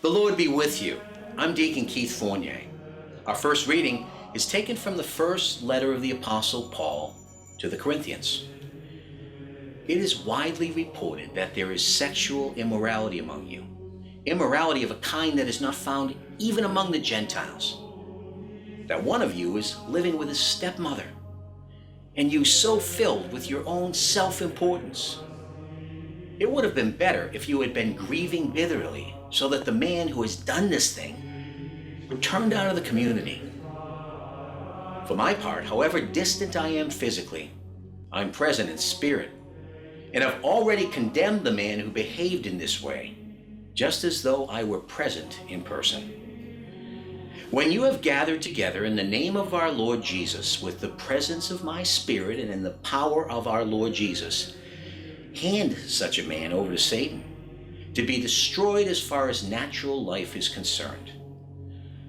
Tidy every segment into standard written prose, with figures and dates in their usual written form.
The Lord be with you. I'm Deacon Keith Fournier. Our first reading is taken from the first letter of the Apostle Paul to the Corinthians. It is widely reported that there is sexual immorality among you, immorality of a kind that is not found even among the Gentiles. That one of you is living with his stepmother, and you so filled with your own self-importance. It would have been better if you had been grieving bitterly, so that the man who has done this thing were turned out of the community. For my part, however distant I am physically, I'm present in spirit, and have already condemned the man who behaved in this way, just as though I were present in person. When you have gathered together in the name of our Lord Jesus, with the presence of my Spirit and in the power of our Lord Jesus, hand such a man over to Satan, to be destroyed as far as natural life is concerned,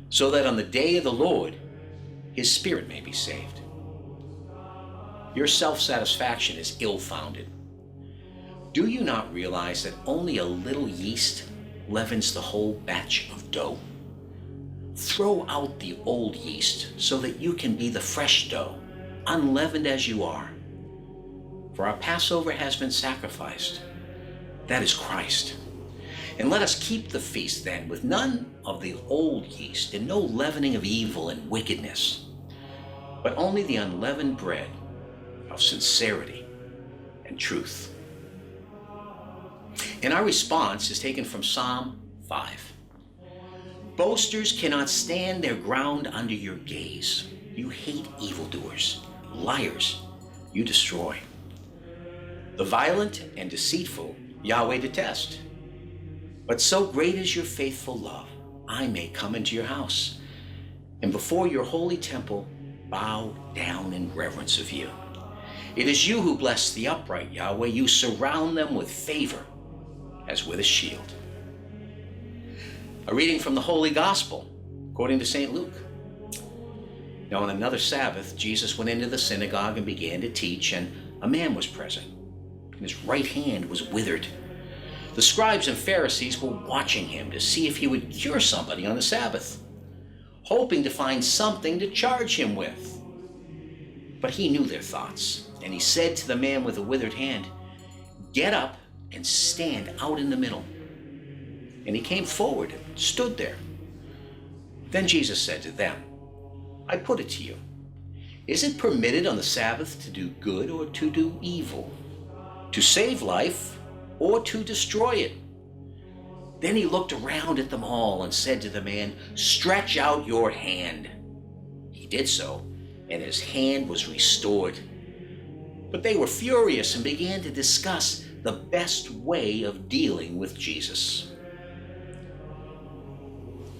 so that on the day of the Lord, his spirit may be saved. Your self-satisfaction is ill-founded. Do you not realize that only a little yeast leavens the whole batch of dough? Throw out the old yeast so that you can be the fresh dough, unleavened as you are. For our Passover has been sacrificed. That is Christ. And let us keep the feast then with none of the old yeast and no leavening of evil and wickedness, but only the unleavened bread of sincerity and truth. And our response is taken from Psalm 5. Boasters cannot stand their ground under your gaze. You hate evildoers, liars, you destroy. The violent and deceitful Yahweh detest. But so great is your faithful love, I may come into your house, and before your holy temple bow down in reverence of you. It is you who bless the upright, Yahweh. You surround them with favor as with a shield. A reading from the Holy Gospel according to St. Luke. Now on another Sabbath, Jesus went into the synagogue and began to teach, and a man was present, and his right hand was withered. The scribes and Pharisees were watching him to see if he would cure somebody on the Sabbath, hoping to find something to charge him with. But he knew their thoughts, and he said to the man with the withered hand, "Get up and stand out in the middle." And he came forward and stood there. Then Jesus said to them, "I put it to you, is it permitted on the Sabbath to do good or to do evil, to save life or to destroy it?" Then he looked around at them all and said to the man, "Stretch out your hand." He did so, and his hand was restored. But they were furious and began to discuss the best way of dealing with Jesus.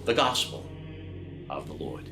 The Gospel of the Lord.